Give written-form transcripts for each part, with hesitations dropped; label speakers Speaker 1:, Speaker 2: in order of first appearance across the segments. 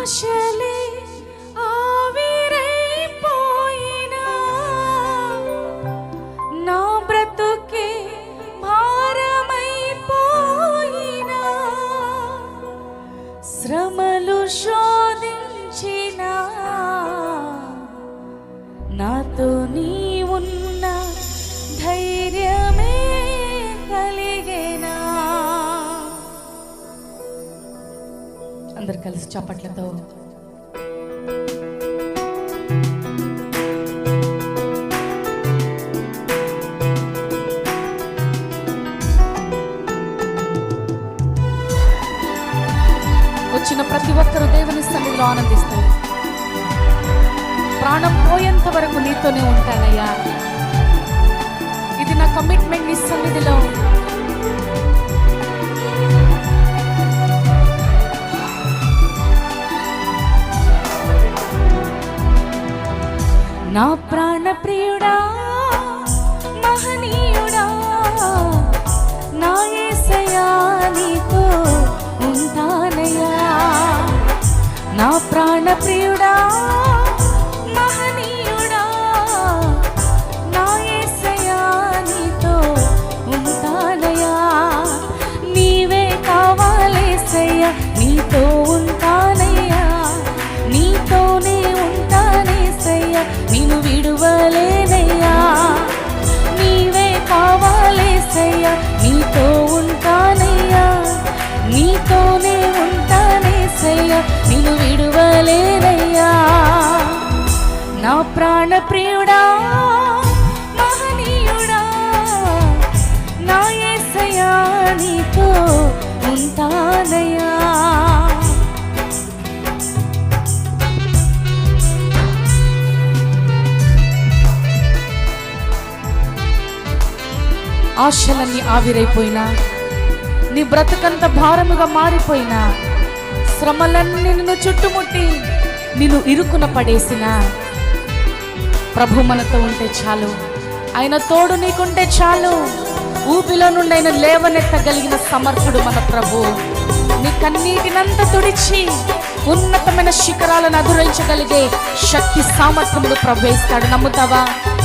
Speaker 1: ఆశలే ఆవిరైపోయినా నా బ్రతుకే భారమైపోయినా శ్రమలు శోధించినా నాతో నీ ఉన్న ధైర్యమే కలిగేనా. అందరు కలిసి చప్పట్లతో వచ్చిన ప్రతి ఒక్కరూ దేవుని సన్నిధిలో ఆనందిస్తారు. ప్రాణం పోయేంత వరకు నీతోనే ఉంటానయ్యా, ఇది నా కమిట్మెంట్ నీ సన్నిధిలో. నా ప్రాణ ప్రియుడా మహనీయుడా నా యేసయ్యా నీతో ఉంటానయ్యా. నా ప్రాణ ప్రియుడా మహనీయుడా నా యేసయ్యా నీతో ఉంటానయ్యా. నీవే కావాలేసయ్యా నీతో ఉంటానయ్యా, నీతోనే ఉంటానేసయ్యా నిన్ను విడువలేనయ్యా. నీవే కావాలేసయ్యా నీతో ఉంటానయ్యా, నీతోనే ఉంటానేసయ్యా నిన్ను విడువలేనయ్యా. నా ప్రాణ ప్రియుడా మహనీయుడా నా యేసయ్యా నీతో ఉంటానయ్యా. ఆశలన్నీ ఆవిరైపోయినా, నీ బ్రతుకంత భారముగా మారిపోయినా, శ్రమలన్నీ నిన్ను చుట్టుముట్టి నిన్ను ఇరుకున పడేసిన ప్రభు మనతో ఉంటే చాలు, ఆయన తోడు నీకుంటే చాలు. ఊపిలో నుండి ఆయన లేవనెత్తగలిగిన సమర్థుడు మన ప్రభు. నీ కన్నీటినంత తుడిచి ఉన్నతమైన శిఖరాలను అధిరోహించగలిగే శక్తి సామర్థ్యములు ప్రభు ఇస్తాడు. నమ్ముతావా?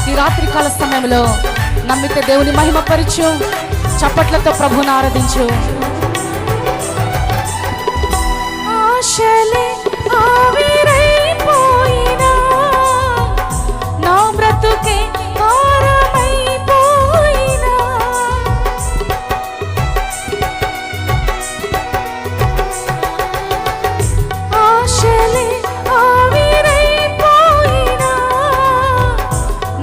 Speaker 1: ఈ రాత్రికాల సమయంలో నమ్మితే దేవుని మహిమపరచు, చప్పట్లతో ప్రభుని ఆరాధించు. ఆశలే ఆవిరైపోయినా నా బ్రతుకే భారమైపోయినా ఆశలే ఆవిరైపోయినా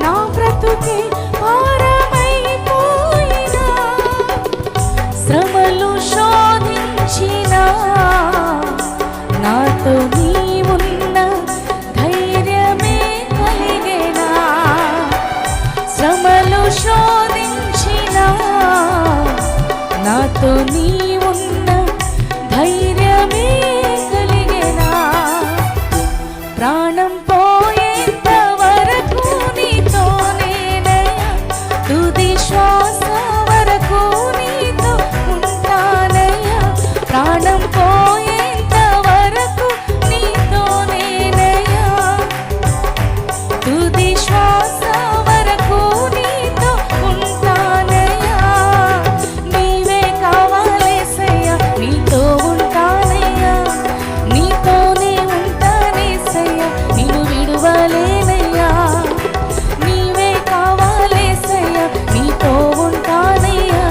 Speaker 1: నా బ్రతుకే భారమైపోయినా శ్రమలు శోధించినా నాతో నీ ఉన్న ధైర్యమే కలిగేనా. శ్రమలు శోధించినా నాతో నీ ఉన్న ధైర్యమే కలిగేనా. ప్రాణం పోయేంత వరకు నీతోనేనయ్యా, తుది శ్వాస వరకు నీతో ఉంటానయ్యా. ప్రాణం పోయేంత వరకు నీతోనేనయ్యా, తుది శ్వాస వరకు నీతో ఉంటానయ్యా. నీవే కావాలేసయ్యా నీతో ఉంటానయ్యా, నీతోనే ఉంటానేసయ్యా నిన్ను విడువలేనయ్యా. నీవే కావాలేసయ్యా నీతో ఉంటానయ్యా,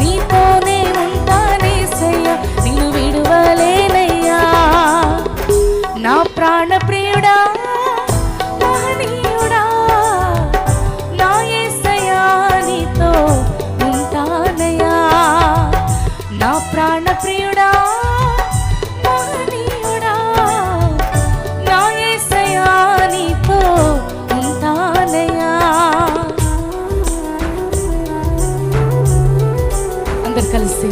Speaker 1: నీతోనే ఉంటానేసయ్యా నిన్ను విడువలేనయ్యా. నా ప్రాణ ప్రియుడా మహనీయుడా నా యేసయ్యా నీతో ఉంటానయ్యా. నా ప్రాణ ప్రియుడా మహనీయుడా నా యేసయ్యా నీతో ఉంటానయ్యా. అందరు కలిసి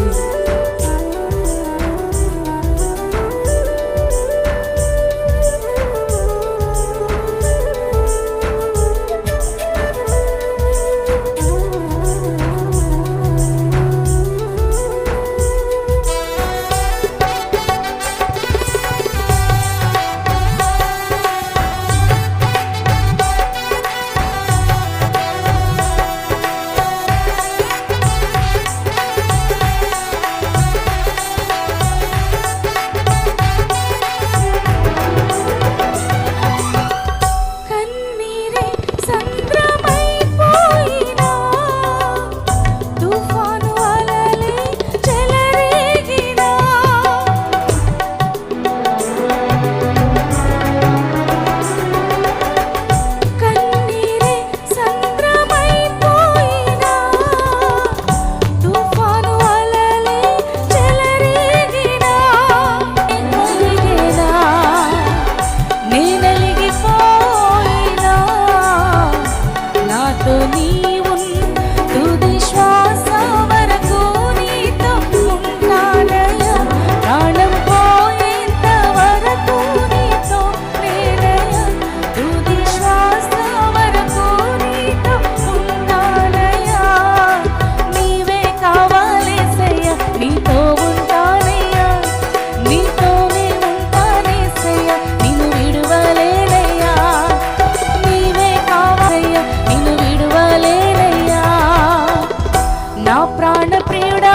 Speaker 1: ప్రాణ ప్రియుడా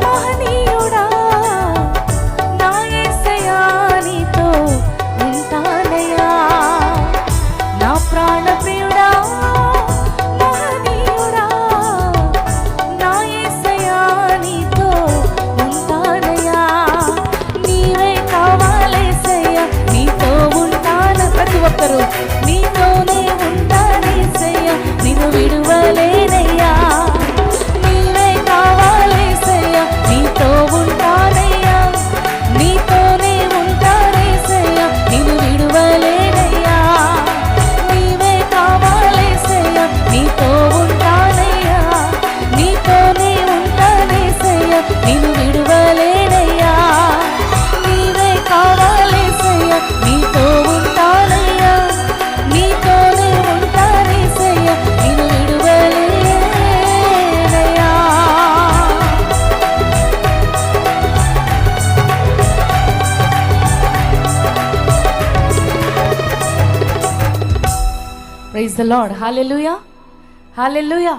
Speaker 1: మహనీయుడా నా యేసయ్యా నీతో ఉంటానయ్యా నా ప్రాణ ప్రియుడా మహనీయుడా నా యేసయ్యా నీతో ఉంటానయ్యా నీవే కావాలేసయ్యా నీతో ఉంటాను ప్రతి ఒక్కరూ నీతోనే ఉంటానేసయ్యా నిన్ను విడువలేనయ్యా నీవే కావాలేసయ్యా నీతో ఉంటానయ్యా నీతోనే ఉంటానేసయ్యా నిన్ను విడువలేనయ్యా నీవే కావాలేసయ్యా నీతో ఉంటానయ్యా నీతోనే ఉంటానేసయ్యా నిన్ను విడువలేనయ్యా నీవే కావాలేసయ్యా నీతో ఉంటానయ్యా నీతోనే ఉంటానేసయ్యా నిన్ను విడువలేనయ్యా praise the lord hallelujah hallelujah